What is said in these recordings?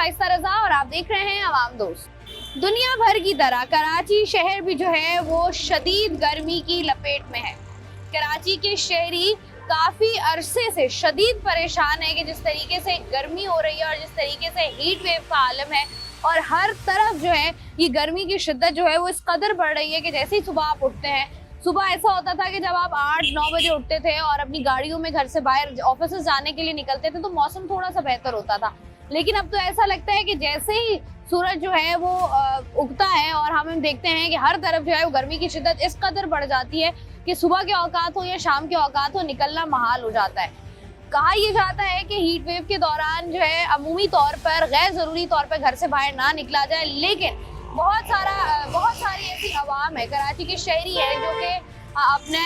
शाइस्ता रजा और आप देख रहे हैं अवाम दोस्त। दुनिया भर की तरह कराची शहर भी जो है वो शदीद गर्मी की लपेट में है। कराची के शहरी काफी अरसे से शदीद परेशान है कि जिस तरीके से गर्मी हो रही है और जिस तरीके से हीट वेव का आलम है और हर तरफ जो है ये गर्मी की शिद्दत जो है वो इस कदर बढ़ रही है कि जैसे ही सुबह आप उठते हैं, सुबह ऐसा होता था कि जब आप 8-9 बजे उठते थे और अपनी गाड़ियों में घर से बाहर ऑफिस जाने के लिए निकलते थे तो मौसम थोड़ा सा बेहतर होता था, लेकिन अब तो ऐसा लगता है कि जैसे ही सूरज जो है वो उगता है और हम देखते हैं कि हर तरफ जो है वो गर्मी की शिद्दत इस कदर बढ़ जाती है कि सुबह के औकात हो या शाम के औकात हो निकलना महाल हो जाता है। कहा यह जाता है कि हीट वेव के दौरान जो है अमूमी तौर पर गैर ज़रूरी तौर पर घर से बाहर ना निकला जाए, लेकिन बहुत सारी ऐसी आवाम है, कराची के शहरी है जो कि अपने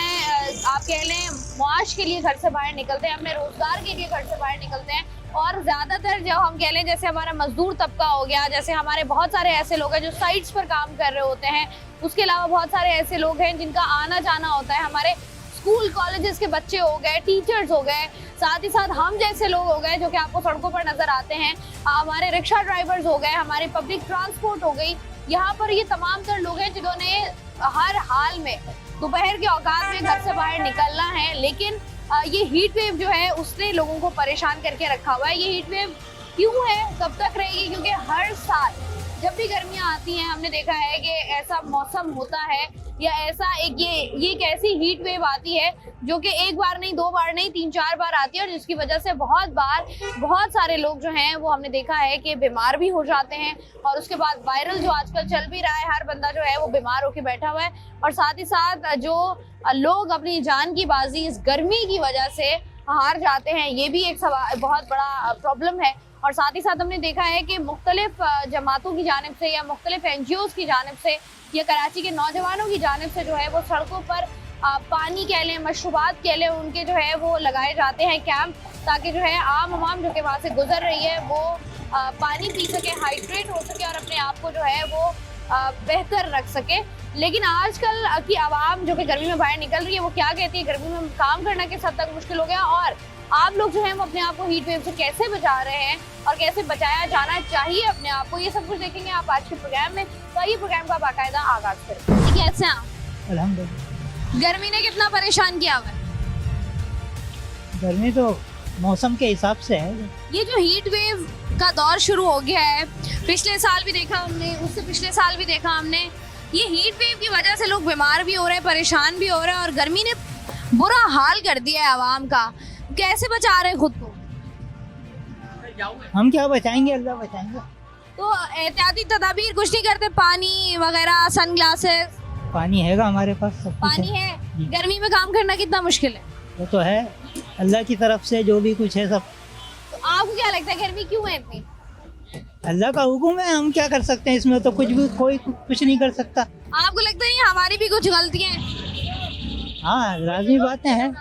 आप कह लें मुआश के लिए घर से बाहर निकलते हैं, अपने रोजगार के लिए घर से बाहर निकलते हैं। और ज़्यादातर जब हम कह लें जैसे हमारा मजदूर तबका हो गया, जैसे हमारे बहुत सारे ऐसे लोग हैं जो साइट्स पर काम कर रहे होते हैं, उसके अलावा बहुत सारे ऐसे लोग हैं जिनका आना जाना होता है, हमारे स्कूल कॉलेजेस के बच्चे हो गए, टीचर्स हो गए, साथ ही साथ हम जैसे लोग हो गए जो कि आपको सड़कों पर नजर आते हैं, हमारे रिक्शा ड्राइवर्स हो गए, हमारे पब्लिक ट्रांसपोर्ट हो गई। यहाँ पर ये तमाम तर लोग हैं जिन्होंने हर हाल में दोपहर के औकात में घर से बाहर निकलना है, लेकिन ये हीट वेव जो है उसने लोगों को परेशान करके रखा हुआ है। ये हीट वेव क्यों है, कब तक रहेगी? क्योंकि हर साल जब भी गर्मियाँ आती हैं हमने देखा है कि ऐसा मौसम होता है या ऐसा ये एक ऐसी हीट वेव आती है जो कि एक बार नहीं, 2 बार नहीं, 3-4 बार आती है और जिसकी वजह से बहुत सारे लोग जो हैं वो हमने देखा है कि बीमार भी हो जाते हैं। और उसके बाद वायरल जो आजकल चल भी रहा है, हर बंदा जो है वो बीमार होकर बैठा हुआ है और साथ ही साथ जो लोग अपनी जान की बाजी इस गर्मी की वजह से हार जाते हैं, ये भी एक बहुत बड़ा प्रॉब्लम है। और साथ ही साथ हमने देखा है कि मुख्तलिफ जमातों की जानिब से या मुख्तलिफ NGOs की जानिब से या कराची के नौजवानों की जानिब से जो है वो सड़कों पर पानी कह लें, मशरूबात कह लें, उनके जो है वो लगाए जाते हैं कैंप, ताकि जो है आम आवाम जो कि वहाँ से गुजर रही है वो पानी पी सके, हाइड्रेट हो सके और अपने आप को जो है वो बेहतर रख सके। लेकिन आजकल की आवाम जो कि गर्मी में बाहर निकल रही है वो क्या कहती है, गर्मी में काम करना किस हद तक मुश्किल हो गया और आप लोग जो है वो अपने आप को हीट वेव से कैसे बचा रहे हैं और कैसे बचाया जाना चाहिए अपने आप को, ये सब कुछ देखेंगे आप आज के प्रोग्राम में। तो ये प्रोग्राम का बाकायदा आगाज करें। कैसे हैं आप? अल्हम्दुलिल्लाह। गर्मी ने कितना परेशान किया हुआ है? गर्मी तो मौसम के हिसाब से है। ये जो हीट वेव का दौर शुरू हो गया है, पिछले साल भी देखा हमने, उससे पिछले साल भी देखा हमने, ये हीट वेव की वजह से लोग बीमार भी हो रहे हैं, परेशान भी हो रहे हैं और गर्मी ने बुरा हाल कर दिया है आवाम का। कैसे बचा रहे हैं खुद को? हम क्या बचाएंगे, अल्लाह बचाएंगे। तो एहतियाती तदाबीर कुछ नहीं करते? पानी वगैरह, सन ग्लासेस? पानी हैगा हमारे पास, सब कुछ पानी है। गर्मी में काम करना कितना मुश्किल है? वो तो है, अल्लाह की तरफ से जो भी कुछ है सब। तो आपको क्या लगता है गर्मी क्यों है इतनी? अल्लाह का हुक्म है, हम क्या कर सकते हैं इसमें, तो कोई कुछ नहीं कर सकता। आपको लगता नहीं हमारी भी कुछ गलतियां हैं? हाँ, लाजमी बातें हैं,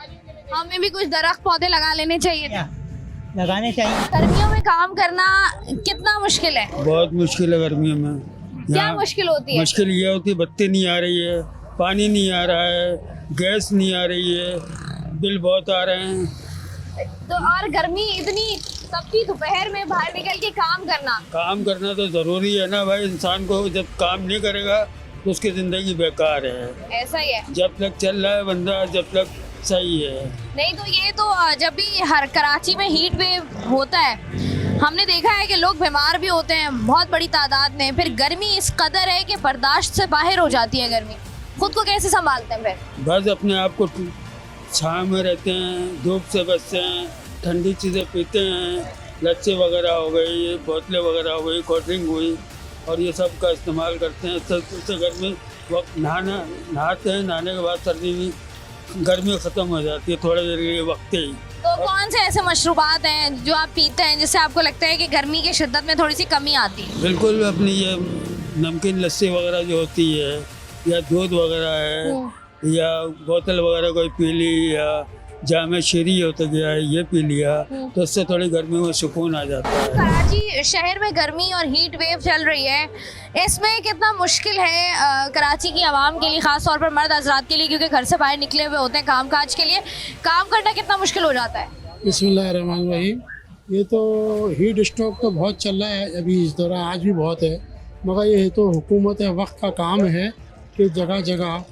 हमें भी कुछ दरख्त पौधे लगा लेने चाहिए थे। लगाने चाहिए। गर्मियों में काम करना कितना मुश्किल है? बहुत मुश्किल है गर्मियों में। क्या मुश्किल होती है? मुश्किल ये होती है बत्ती नहीं आ रही है, पानी नहीं आ रहा है, गैस नहीं आ रही है, बिल बहुत आ रहे हैं। तो और गर्मी इतनी, तभी दोपहर में बाहर निकल के काम करना तो जरूरी है ना भाई। इंसान को जब काम नहीं करेगा तो उसकी जिंदगी बेकार है। ऐसा ही है, जब तक चल रहा है बंदा, जब तक सही है। नहीं तो ये तो जब भी हर कराची में हीट वेव होता है हमने देखा है कि लोग बीमार भी होते हैं बहुत बड़ी तादाद में। फिर गर्मी इस कदर है कि बर्दाश्त से बाहर हो जाती है गर्मी। खुद को कैसे संभालते हैं फिर? बस अपने आप को छाँव में रहते हैं, धूप से बचते हैं, ठंडी चीज़ें पीते हैं, लच्छे वगैरह हो गई, बोतलें वगैरह हो गई, कोल्ड ड्रिंक हुई, और ये सब का इस्तेमाल करते हैं। इससे गर्मी वक्त नहाते हैं, नहाने के बाद सर्दी में गर्मी ख़त्म हो जाती है थोड़ी देर के वक्त ही। तो कौन से ऐसे मशरूबात हैं जो आप पीते हैं जिससे आपको लगता है कि गर्मी की शिद्दत में थोड़ी सी कमी आती है? बिल्कुल, अपनी ये नमकीन लस्सी वगैरह जो होती है या दूध वगैरह है या बोतल वगैरह कोई पी ली या जामे शीरी होता गया है ये पी लिया, तो इससे थोड़ी गर्मी में सुकून आ जाता है। कराची शहर में गर्मी और हीट वेव चल रही है, इसमें कितना मुश्किल है कराची की आवाम के लिए, ख़ास तौर पर मर्द हज़रात के लिए, क्योंकि घर से बाहर निकले हुए होते हैं काम काज के लिए, काम करना कितना मुश्किल हो जाता है? बिस्मिल्लाहिर्रहमानिर्रहीम। ये तो हीट स्ट्रोक तो बहुत चल रहा है अभी इस दौरान, आज भी बहुत है, मगर ये तो हुकूमत वक्त का काम है कि जगह जगह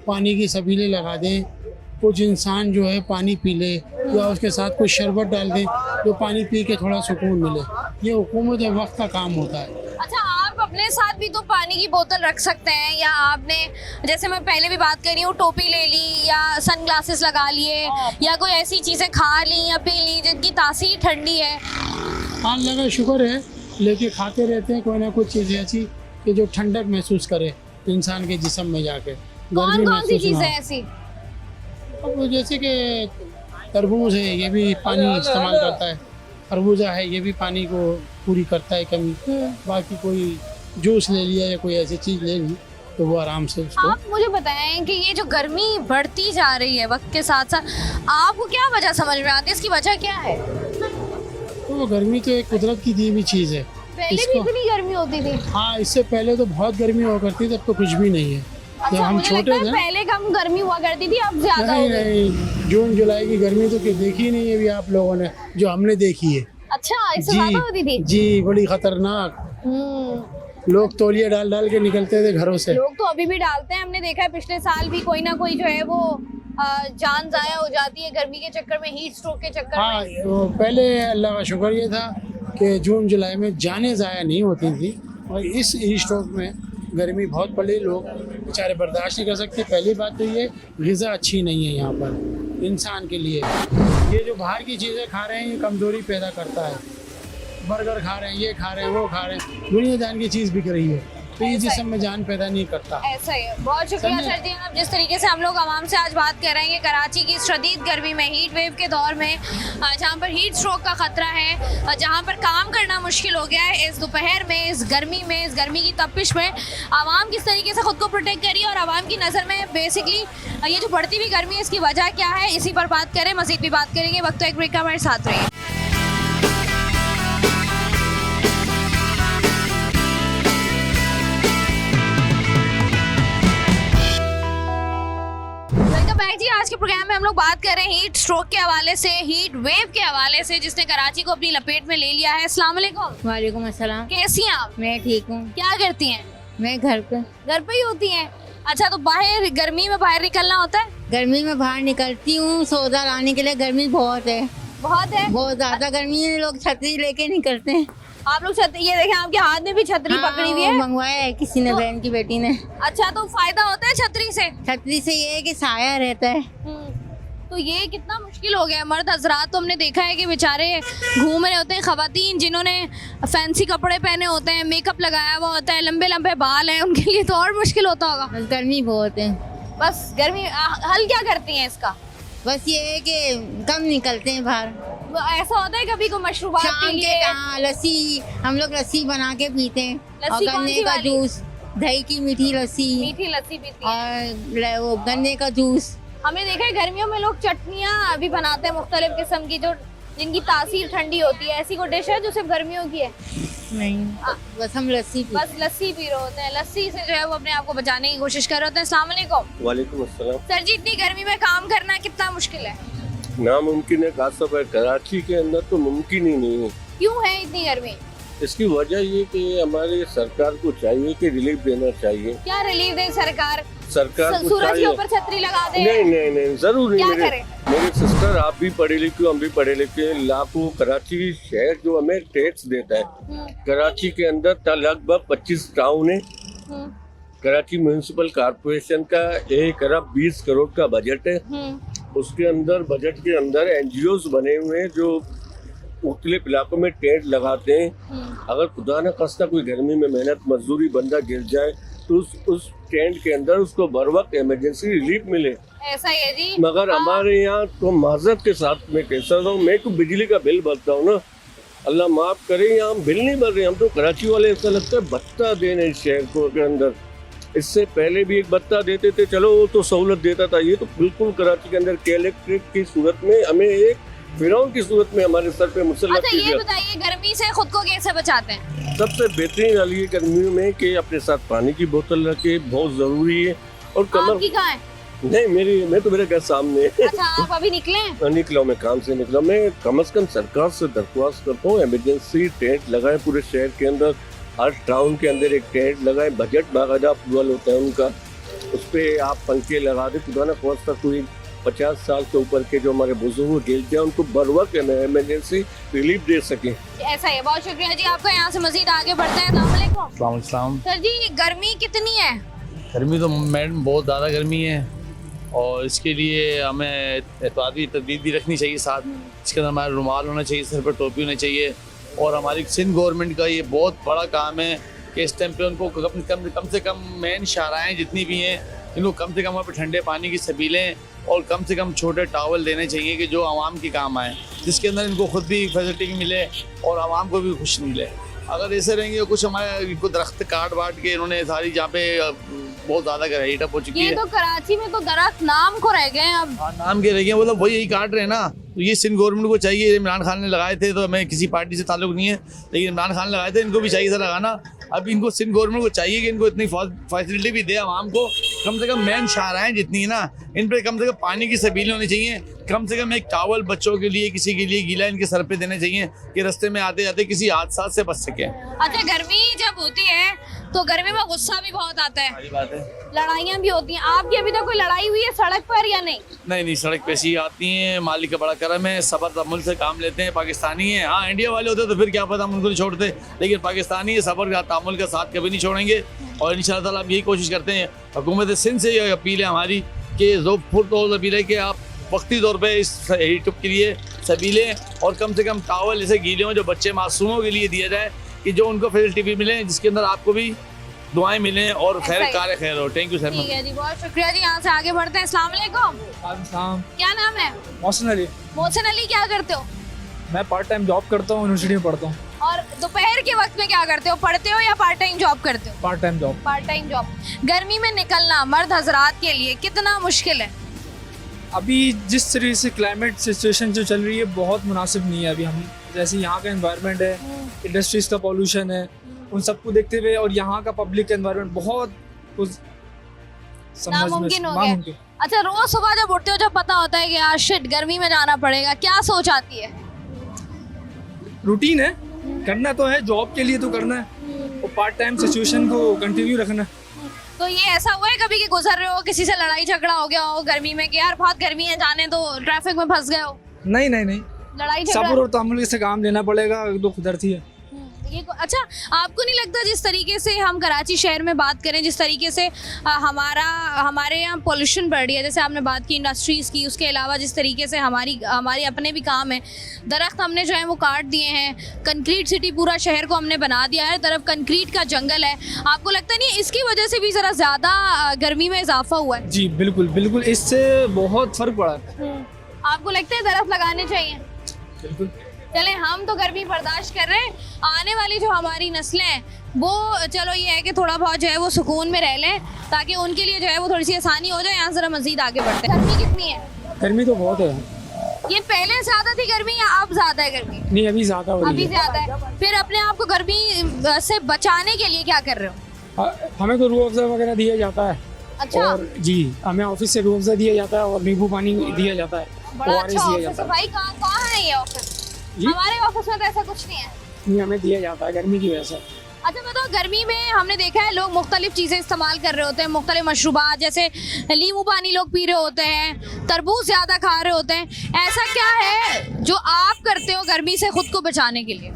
पानी की सबीलें लगा दें, कुछ इंसान जो है पानी पी ले या उसके साथ कुछ शरबत डाल दें जो पानी पी के थोड़ा सुकून मिले। ये हुकूमत वक्त का काम होता है। अच्छा, आप अपने साथ भी तो पानी की बोतल रख सकते हैं, या आपने जैसे मैं पहले भी बात कर रही हूँ, टोपी ले ली या सन ग्लासेस लगा लिए या कोई ऐसी चीज़ें खा ली या पी ली जिनकी तासीर ठंडी है। हाँ, लगा शुक्र है, लेके खाते रहते हैं कोई ना कुछ चीज़ ऐसी कि जो ठंडक महसूस करे इंसान के जिस्म में जाके। कौन कौन सी चीज़ें ऐसी? अब जैसे कि तरबूज है, ये भी पानी इस्तेमाल करता है, खरबूजा है, ये भी पानी को पूरी करता है कमी। बाकी कोई जूस ले लिया या कोई ऐसी चीज़ ले ली तो वो आराम से उसको। आप मुझे बताएं कि ये जो गर्मी बढ़ती जा रही है वक्त के साथ साथ, आपको क्या वजह समझ में आती है, इसकी वजह क्या है? तो वो गर्मी तो एक कुदरत की दी हुई चीज़ है। पहले भी इतनी गर्मी होती थी? हाँ, इससे पहले तो बहुत गर्मी हुआ करती थी, अब तो कुछ भी नहीं है। जब अच्छा, हम मुझे छोटे लगता है थे, पहले कम गर्मी हुआ करती थी, अब ज्यादा हो नहीं गई। नहीं, जून जुलाई की गर्मी तो देखी नहीं है अभी आप लोगों ने, जो हमने देखी है। अच्छा, इससे ज्यादा होती थी? जी, बड़ी खतरनाक। लोग तौलिया डाल डाल के निकलते थे घरों से। लोग तो अभी भी डालते हैं, हमने देखा है पिछले साल भी कोई ना कोई जो है वो जान जाया हो जाती है गर्मी के चक्कर में, हीट स्ट्रोक के चक्कर हाँ, में। वो पहले अल्लाह का शुक्र ये था कि जून जुलाई में जाने ज़ाया नहीं होती थी, और इस हीट स्ट्रोक में गर्मी बहुत पड़ी, लोग बेचारे बर्दाश्त नहीं कर सकते। पहली बात तो ये ग़िज़ा अच्छी नहीं है यहाँ पर इंसान के लिए। ये जो बाहर की चीज़ें खा रहे हैं ये कमज़ोरी पैदा करता है। बर्गर खा रहे हैं, ये खा रहे हैं, वो खा रहे हैं, दुनिया जान की चीज़ बिक रही है, तो ये जिस्म में जान पैदा नहीं करता। ऐसा ही है। बहुत शुक्रिया समझे? सर जी, आप जिस तरीके से हम लोग आवाम से आज बात कर रहे हैं कि कराची की शदीद गर्मी में, हीट वेव के दौर में, जहाँ पर हीट स्ट्रोक का खतरा है, जहाँ पर काम करना मुश्किल हो गया है इस दोपहर में, इस गर्मी की तपिश में, आवाम किस तरीके से खुद को प्रोटेक्ट करिए और आवाम की नज़र में बेसिकली ये जो बढ़ती हुई गर्मी है इसकी वजह क्या है, इसी पर बात करें, मज़ीद भी बात करेंगे। वक्त तो एक ब्रेक का, हमारे साथ रहिए। जी, आज के प्रोग्राम में हम लोग बात कर रहे हैं हीट स्ट्रोक के हवाले से, हीट वेव के हवाले से, जिसने कराची को अपनी लपेट में ले लिया है। अस्सलाम वालेकुम। वालेकुम अस्सलाम। कैसी हैं आप? मैं ठीक हूँ। क्या करती हैं? मैं घर पे ही होती हैं? अच्छा, तो बाहर गर्मी में बाहर निकलना होता है? गर्मी में बाहर निकलती हूँ सौदा लाने के लिए। गर्मी बहुत है, बहुत है, बहुत ज्यादा गर्मी है। लोग छतरी लेके निकलते हैं। आप लोग छतरी, ये देखें आपके हाथ में भी छतरी पकड़ी हुई है। मंगवाया है किसी ने, बहन की बेटी ने। अच्छा, तो फायदा होता है छतरी से? छतरी से ये है कि साया रहता है। तो ये कितना मुश्किल हो गया है। मर्द हजरात तो हमने देखा है कि बेचारे घूम रहे होते हैं, खवातीन जिन्होंने फैंसी कपड़े पहने होते हैं, मेकअप लगाया हुआ होता है, लंबे लंबे बाल हैं, उनके लिए तो और मुश्किल होता होगा। बस गर्मी बहुत है। बस गर्मी, हल क्या करती हैं इसका? बस ये है कि कम निकलते हैं बाहर। ऐसा होता है कभी को मशरूबात शाम पी के लिए? लस्सी, हम लोग लस्सी बना के पीते हैं, और लस्सी कौन गन्ने सी का वाली? जूस, दही की मीठी लस्सी, मीठी लस्सी पीती हैं। और वो गन्ने का जूस। हमने देखा है गर्मियों में लोग चटनियाँ भी बनाते हैं मुख्तलिफ किस्म की, जो जिनकी तासीर ठंडी होती है। ऐसी कोई डिश है जो सिर्फ गर्मियों की है? नहीं, बस हम लस्सी पीते हैं। बस लस्सी पी रहे होते हैं। लस्सी से जो है वो अपने आप को बचाने की कोशिश कर रहे होते हैं। अस्सलाम वालेकुम। वालेकुम अस्सलाम। सर जी, इतनी गर्मी में काम करना कितना मुश्किल है? नामुमकिन है, खासतौर पर कराची के अंदर तो मुमकिन ही नहीं है। क्यों है इतनी गर्मी? इसकी वजह ये कि हमारी सरकार को चाहिए कि रिलीफ देना चाहिए। क्या रिलीफ दे सरकार? सरकार को सूरज के चाहिए। ऊपर छतरी लगा दे? नहीं, जरूर नहीं। क्या मेरे करें? मेरे सिस्टर, आप भी पढ़े लिखे, हम भी पढ़े लिखे, लाखों कराची शहर जो हमें टैक्स देता है, कराची के अंदर लगभग 25 टाउन है। कराची म्यूनिसिपल कॉर्पोरेशन का 1 अरब 20 करोड़ का बजट है। उसके अंदर, बजट के अंदर NGOs बने हुए हैं जो मुख्तलिफ इलाकों में टेंट लगाते हैं। अगर खुदा न खास्ता कोई गर्मी में मेहनत मजदूरी बंदा गिर जाए तो उस टेंट के अंदर उसको बर वक्त इमरजेंसी रिलीफ मिले। ऐसा ही है जी। मगर हमारे यहाँ तो माजरत के साथ में कैसा हूँ, मैं तो बिजली का बिल भरता हूँ ना, अल्लाह माफ़ करे, यहाँ हम बिल नहीं भर रहे। हम तो कराची वाले, ऐसा लगता है भत्ता देने इस शहर को के अंदर। इससे पहले भी एक भत्ता देते थे, चलो वो तो सहूलत देता था। ये तो बिल्कुल कराची के अंदर कलेक्ट्रेट की सूरत में हमें एक फिरौन की सूरत में हमारे सर पे मुसल्लत अच्छा, ये किया। बताइए गर्मी से खुद को कैसे बचाते हैं? सबसे बेहतरीन हाल ये गर्मियों में कि अपने साथ पानी की बोतल रखे, बहुत ज़रूरी है। और कमर आपकी कहाँ है? नहीं मैं तो मेरे घर सामने अच्छा आप अभी निकले हैं? निकला हूं, मैं काम से निकला। मैं कम से कम सरकार से दरख्वास्त करता हूँ, इमरजेंसी टेंट लगाए पूरे शहर के अंदर, हर टाउन के अंदर एक टेंट लगाए। बजट बाकायदा अप्रूवल होता है उनका, उस पर आप पंखे लगा दे। खुदा ना खास्ता कोई 50 साल से ऊपर के जो हमारे बुजुर्ग गिर जाए उनको बर वक्त इमरजेंसी रिलीफ दे सके। ऐसा है, बहुत शुक्रिया जी आपका। यहाँ से मजीद आगे बढ़ते हैं। अस्सलाम वालेकुम। अस्सलाम। सर जी गर्मी कितनी है? गर्मी तो मैडम बहुत ज़्यादा गर्मी है और इसके लिए हमें एहतियाती तदबीर भी रखनी चाहिए साथ। इसके अंदर हमारा रुमाल होना चाहिए, सर पर टोपी होनी चाहिए। और हमारी सिंध गवर्नमेंट का ये बहुत बड़ा काम है कि इस टाइम पे उनको कम से कम मेन शाहराएँ जितनी भी हैं इनको कम से कम वहाँ पर ठंडे पानी की सबीलें और कम से कम छोटे टावल देने चाहिए कि जो आवाम के काम आए, जिसके अंदर इनको खुद भी फैसिलिटी मिले और आवाम को भी खुश मिले। अगर ऐसे रहेंगे कुछ हमारे इनको दरख्त काट बांट के इन्होंने सारी जहाँ पे बहुत ज़्यादा हीट अप हो चुकी है। ये तो कराची में तो दरख्त नाम को रह गए हैं अब। हाँ नाम के रह गए, मतलब वही यही काट रहे हैं ना। तो ये सिंध गवर्नमेंट को चाहिए, इमरान खान ने लगाए थे, तो हमें किसी पार्टी से ताल्लुक नहीं है, लेकिन इमरान खान लगाए थे, इनको भी चाहिए था लगाना। अब इनको सिंध गवर्नमेंट को चाहिए कि इनको इतनी फैसिलिटी भी दे आवाम को। कम से कम मेन शाहराएँ जितनी है ना इन पर कम से कम पानी की सबीलें होनी चाहिए। कम से कम एक टावल बच्चों के लिए किसी के लिए गीला इनके सर पे देने चाहिए कि रास्ते में आते जाते किसी हादसा से बच सके। अच्छा गर्मी जब होती है तो गर्मी में गुस्सा भी बहुत आता है, सारी बात है। लड़ाइयाँ भी होती हैं। आपकी अभी तक कोई लड़ाई हुई है सड़क पर या नहीं? नहीं सड़क पे ऐसी आती हैं, मालिक का बड़ा करम है, सब्र तहम्मुल से काम लेते हैं। पाकिस्तानी है, हाँ इंडिया वाले होते तो फिर क्या पता हम उनको नहीं छोड़ते, लेकिन पाकिस्तानी है, सब्र तहम्मुल का साथ कभी नहीं छोड़ेंगे। और इंशाअल्लाह ताला हम यही कोशिश करते हैं। हुकूमत सिंध से ये अपील है हमारी कि ज़ोर अपील है कि आप वक्ती तौर पे इस हीट के लिए सबीलें और कम से कम टावल जैसे गीले हों जो बच्चे मासूमों के लिए दिया जाए कि जो उनको फैसिलिटी भी मिले, जिसके अंदर आपको भी दुआएं मिलें और खैर कार खैर हो। Thank you sir. ठीक है जी, बहुत शुक्रिया जी। यहाँ से आगे बढ़ते हैं। अस्सलाम वालेकुम। क्या नाम है? मोहसिन अली। मोहसिन अली, क्या करते हो? मैं पार्ट टाइम जॉब करता हूँ, यूनिवर्सिटी में पढ़ता हूँ। और दोपहर के वक्त में क्या करते हो? पढ़ते हो या पार्ट टाइम जॉब करते हो? Part time job. Part time job. गर्मी में निकलना मर्द हजरात के लिए कितना मुश्किल है? अभी जिस तरीके से क्लाइमेट सिचुएशन जो चल रही है बहुत मुनासिब नहीं है। अभी हम जैसे यहाँ का एनवायरनमेंट है, इंडस्ट्रीज का पॉल्यूशन है, उन सबको देखते हुए और यहाँ का पब्लिक एनवायरनमेंट बहुत कुछ नामुमकिन हो गया। अच्छा रोज सुबह जब उठते हो जब पता होता है कि यार शिट गर्मी में जाना पड़ेगा, क्या सोच आती है? रूटीन है, करना तो है, जॉब के लिए तो करना है और पार्ट टाइम सिचुएशन को कंटिन्यू रखना। तो ये ऐसा हुआ है कभी कि गुजर रहे हो, किसी से लड़ाई झगड़ा हो गया हो गर्मी में कि यार बहुत गर्मी है जाने तो, ट्रैफिक में फंस गए हो? नहीं लड़ाई झगड़ा सब्र और तहम्मुल से काम लेना पड़ेगा, तो कुदरती है। अच्छा आपको नहीं लगता जिस तरीके से हम कराची शहर में बात करें, जिस तरीके से हमारे यहाँ पोल्यूशन बढ़ रही है, जैसे आपने बात की इंडस्ट्रीज़ की, उसके अलावा जिस तरीके से हमारे अपने भी काम है, दरख्त हमने जो है वो काट दिए हैं, कंक्रीट सिटी पूरा शहर को हमने बना दिया है, तरफ कंक्रीट का जंगल है, आपको लगता नहीं इसकी वजह से भी ज़रा ज़्यादा गर्मी में इजाफा हुआ है? जी बिल्कुल, इससे बहुत फ़र्क पड़ा है। आपको लगता है दरख्त लगाने चाहिए? बिल्कुल। चले हम तो गर्मी बर्दाश्त कर रहे हैं, आने वाली जो हमारी नस्लें हैं वो चलो ये है कि थोड़ा बहुत जो है वो सुकून में रह लें ताकि उनके लिए जो है वो थोड़ी सी आसानी हो जाए। यहाँ जरा मजीद आगे बढ़ते हैं। गर्मी कितनी है? गर्मी तो बहुत है। ये पहले ज्यादा थी गर्मी या अब ज्यादा है गर्मी? नहीं अभी ज़्यादा हो रही है। अभी ज्यादा है। फिर अपने आप को गर्मी से बचाने के लिए क्या कर रहे हो? हमें तो रूह अफ़ज़ा वगैरह दिया जाता है। अच्छा। और जी हमें ऑफिस से रूह अफ़ज़ा दिया जाता है और नींबू पानी दिया जाता है। बड़ा अच्छा ऑफिस है भाई। कहाँ है ये ऑफिस? हमारे ऑफिस में तो ऐसा कुछ नहीं है। नहीं हमें दिया जाता है गर्मी की वजह से। अच्छा बताओ, गर्मी में हमने देखा है लोग मुख्तलिफ चीज़ें इस्तेमाल कर रहे होते हैं, मुख्तलिफ मशरूबात, जैसे नींबू पानी लोग पी रहे होते हैं, तरबूज ज़्यादा खा रहे होते हैं, ऐसा क्या है जो आप करते हो गर्मी से खुद को बचाने के लिए?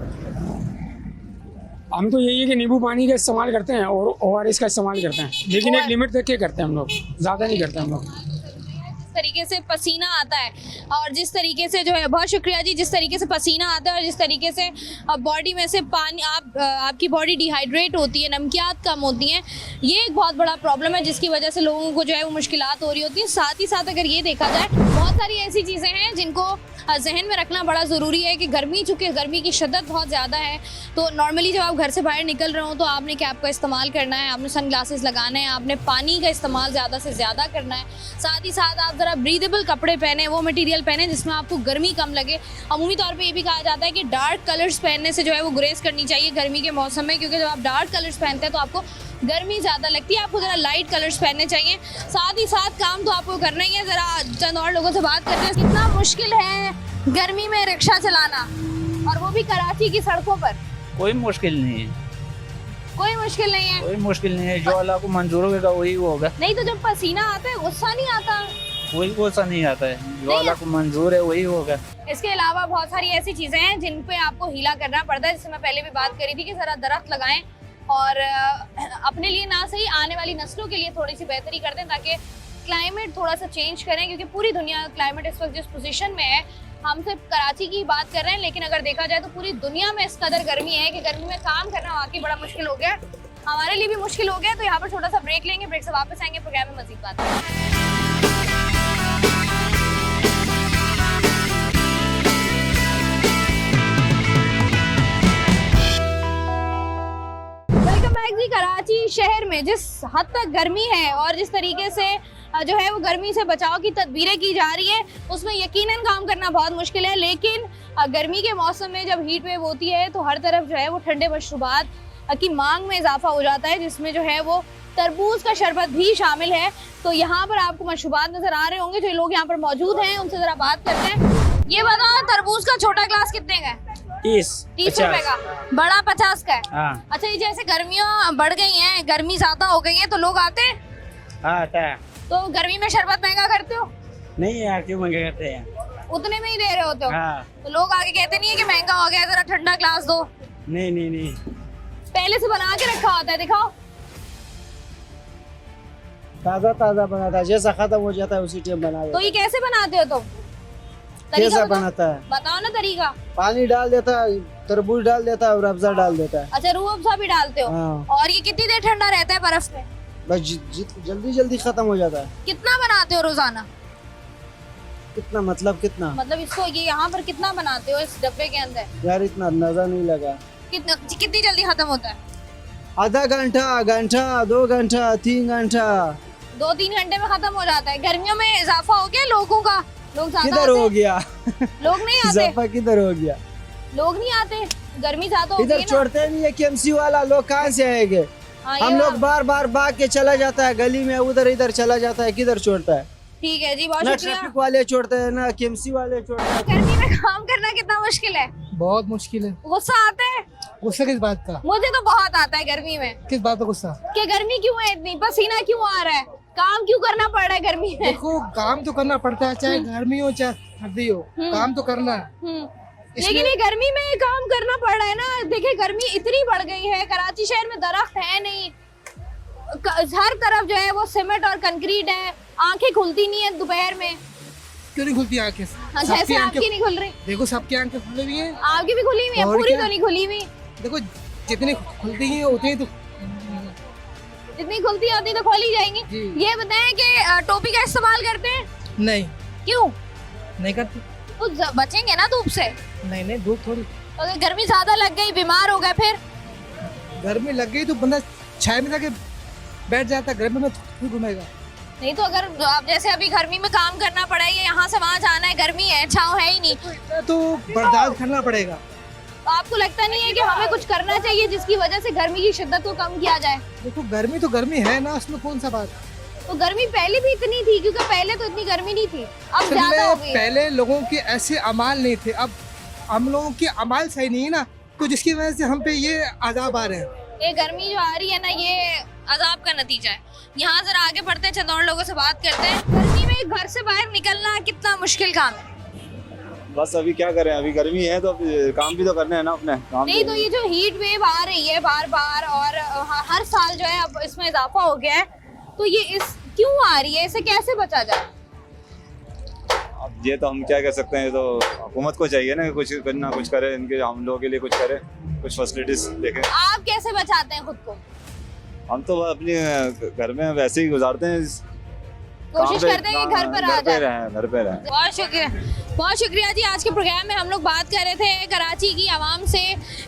हम तो यही है कि नींबू पानी का इस्तेमाल करते हैं और ORS का इस्तेमाल करते हैं, लेकिन एक लिमिट तक के करते हैं हम लोग, ज़्यादा नहीं करते हम लोग। तरीके से पसीना आता है और जिस तरीके से जो है, बहुत शुक्रिया जी, जिस तरीके से पसीना आता है और जिस तरीके से बॉडी में से पानी आपकी बॉडी डिहाइड्रेट होती है, नमकियात कम होती हैं, ये एक बहुत बड़ा प्रॉब्लम है जिसकी वजह से लोगों को जो है वो मुश्किलात हो रही होती हैं। साथ ही साथ अगर ये देखा जाए बहुत सारी ऐसी चीज़ें हैं जिनको जहन में रखना बड़ा ज़रूरी है कि चूँकि गर्मी की शिद्दत बहुत ज़्यादा है, तो नॉर्मली जब आप घर से बाहर निकल रहे हो तो आपने कैप का इस्तेमाल करना है, आपने सन ग्लासेस लगाना है, आपने पानी का इस्तेमाल ज़्यादा से ज़्यादा करना है, साथ ही साथ आप ज़रा ब्रीदेबल कपड़े पहने, वो मटेरियल पहने जिसमें आपको गर्मी कम लगे। अमूमी तौर पे ये भी कहा जाता है कि डार्क कलर्स पहनने से जो है वो गुरेज करनी चाहिए गर्मी के मौसम में, क्योंकि जब आप डार्क कलर्स पहनते हैं तो आपको गर्मी ज़्यादा लगती है, आपको ज़रा लाइट कलर्स पहनने चाहिए। साथ ही साथ काम तो आपको करना ही है। ज़रा चंद और लोगों से बात करते हैं, कितना मुश्किल है गर्मी में रिक्शा चलाना, और वो भी कराची की सड़कों पर। कोई मुश्किल नहीं है, कोई मुश्किल नहीं है। कोई मुश्किल नहीं है, जो अल्लाह को मंजूर होगा वही होगा। नहीं तो जब पसीना आता है गुस्सा नहीं आता? कोई गुस्सा नहीं आता है, जो अल्लाह को मंजूर है वही होगा। इसके अलावा बहुत सारी ऐसी चीजें हैं जिन पे आपको हीला करना पड़ता है, जिससे मैं पहले भी बात करी थी कि जरा दरख्त लगाएं और अपने लिए ना सही आने वाली नस्लों के लिए थोड़ी सी बेहतरी कर दें, ताकि क्लाइमेट थोड़ा सा चेंज करें, क्योंकि पूरी दुनिया क्लाइमेट इस वक्त जिस पोजीशन में है, हम सिर्फ कराची की बात कर रहे हैं, लेकिन अगर देखा जाए तो पूरी दुनिया में इस कदर गर्मी है कि गर्मी में काम करना वाकई बड़ा मुश्किल हो गया है। हमारे लिए भी मुश्किल हो गया। तो यहाँ पर छोटा सा ब्रेक लेंगे, ब्रेक से वापस आएंगे, प्रोग्राम में मजीद बात करेंगे। कराची शहर में जिस हद तक गर्मी है और जिस तरीके से जो है वो गर्मी से बचाव की तदबीरें की जा रही है, उसमें यकीनन काम करना बहुत मुश्किल है। लेकिन गर्मी के मौसम में जब हीट वेव होती है तो हर तरफ जो है वो ठंडे मशरूबात की मांग में इजाफा हो जाता है, जिसमें जो है वो तरबूज का शरबत भी शामिल है। तो यहाँ पर आपको मशरूबात नजर आ रहे होंगे, जो लोग यहाँ पर मौजूद हैं उनसे जरा बात करते हैं। ये बताओ, तरबूज का छोटा ग्लास कितने का है? 30 रुपए का, बड़ा 50 का है। हाँ। अच्छा, ये जैसे गर्मियाँ बढ़ गई हैं, गर्मी ज्यादा हो गई है, तो लोग आते हैं? हाँ, आता है। तो गर्मी में शरबत महंगा करते हो? नहीं यार, क्यों महंगा करते हैं, उतने में ही दे रहे होते हो। हाँ। तो लोग आगे कहते नहीं है कि महंगा हो गया, जरा ठंडा ग्लास दो? नहीं नहीं नहीं, पहले से बना के रखा होता है, दिखाओ। ताज़ा ताज़ा बनाता है, जैसा खत्म हो जाता है उसी टाइम बना देता तो ये कैसे बनाते हो तुम? है। कैसा बनाता है? बताओ ना तरीका। पानी डाल देता है, तरबूज डाल देता है और अफ़ज़ा डाल देता है। अच्छा, रूह अफ़ज़ा भी डालते हो? हाँ। और ये कितनी देर ठंडा रहता है बर्फ में? बस जल्दी जल्दी खत्म हो जाता है। कितना बनाते हो रोजाना? कितना मतलब कितना? मतलब इसको ये यहाँ पर कितना बनाते हो इस डब्बे के अंदर? यार इतना अंदाजा नहीं लगा। कितनी जल्दी खत्म होता है? आधा घंटा, घंटा, 2 घंटा, 3 घंटा। 2-3 घंटे में खत्म हो जाता है। गर्मियों में इजाफा हो गया लोगों का, लोग ज्यादा किधर हो गया? लोग नहीं आते। इजाफा किधर हो गया? लोग नहीं आते, गर्मी ज्यादा हो गई इधर ना। छोड़ते नहीं है केएमसी वाला, लोग कहाँ से आएंगे? हाँ, हम लोग बार बार भाग के चला जाता है गली में, उधर इधर चला जाता है, किधर छोड़ता है? ठीक है जी, बहुत ना शुक्रिया। ट्रैफिक वाले छोड़ते हैं ना केएमसी वाले छोड़ते हैं। गर्मी में काम करना कितना मुश्किल है? बहुत मुश्किल है। गुस्सा आता है? गुस्सा किस बात का? मुझे तो बहुत आता है गर्मी में। किस बात का गुस्सा? कि गर्मी क्यों है इतनी, पसीना क्यों आ रहा है, काम क्यों करना पड़ रहा है गर्मी में? देखो, काम तो करना पड़ता है, चाहे गर्मी हो चाहे सर्दी हो, काम तो करना है। लेकिन ये गर्मी में काम करना पड़ रहा है ना। देखिए, गर्मी इतनी बढ़ गई है, कराची शहर में दरख्त है नहीं, हर तरफ जो है वो सीमेंट और कंक्रीट है, आंखें खुलती नहीं है दोपहर में। क्यों नहीं खुलती आंखें? जैसे आपकी नहीं खुल रही। देखो, सबकी आंखें खुली हुई है। आपकी भी खुली हुई है, और पूरी क्या? तो नहीं खुली हुई। देखो, जितनी खुलती है उतनी तो जितनी खुलती होती तो खोली जाएंगी। ये बताएं कि टोपी का इस्तेमाल करते हैं? नहीं। क्यों नहीं करती? तो बचेंगे ना धूप से। नहीं नहीं, धूप थोड़ी। अगर गर्मी ज्यादा लग गई, बीमार हो गए, फिर गर्मी लग गई तो बंदा छाया में जाके बैठ जाता है, गर्मी में थोड़ी घूमेगा। नहीं तो अगर आप जैसे अभी गर्मी में काम करना पड़ा है, यहाँ से वहाँ जाना है, गर्मी है, छाँव है ही नहीं, तो बर्दाश्त करना पड़ेगा। तो आपको लगता नहीं है कि हमें कुछ करना चाहिए जिसकी वजह से गर्मी की शिद्दत को कम किया जाए? देखो, गर्मी तो गर्मी है ना, उसमें कौन सा बात। तो गर्मी पहले भी इतनी थी, क्योंकि पहले तो इतनी गर्मी नहीं थी, अब ज्यादा हो गई है। पहले लोगों के ऐसे अमाल नहीं थे, अब हम लोगों के अमाल सही नहीं है ना, तो जिसकी वजह से हम पे ये अजाब आ रहे हैं। ये गर्मी जो आ रही है ना, ये अजाब का नतीजा है। यहाँ जरा आगे बढ़ते हैं, चंद और लोगों से बात करते हैं। गर्मी में घर से बाहर निकलना कितना मुश्किल काम है? बस अभी क्या करें, अभी गर्मी है तो काम भी तो करने हैं ना अपने काम। नहीं तो ये जो हीट वेव आ रही है बार बार, और हर साल जो है अब इसमें इजाफा हो गया है, तो ये इस क्यों आ रही है, इसे कैसे बचा जाए? अब ये तो हम क्या कर सकते हैं, ये तो हुकूमत को चाहिए ना, कुछ करना, कुछ करे, इनके हम लोगों के लिए कुछ करे, कुछ फैसिलिटीज देखें। आप कैसे बचाते हैं खुद को? हम तो अपने घर में वैसे ही गुजारते हैं, कोशिश करते हैं कि घर पर आ जाए। घर पे रहें। बहुत शुक्रिया। बहुत शुक्रिया जी। आज के प्रोग्राम में हम लोग बात कर रहे थे कराची की आवाम से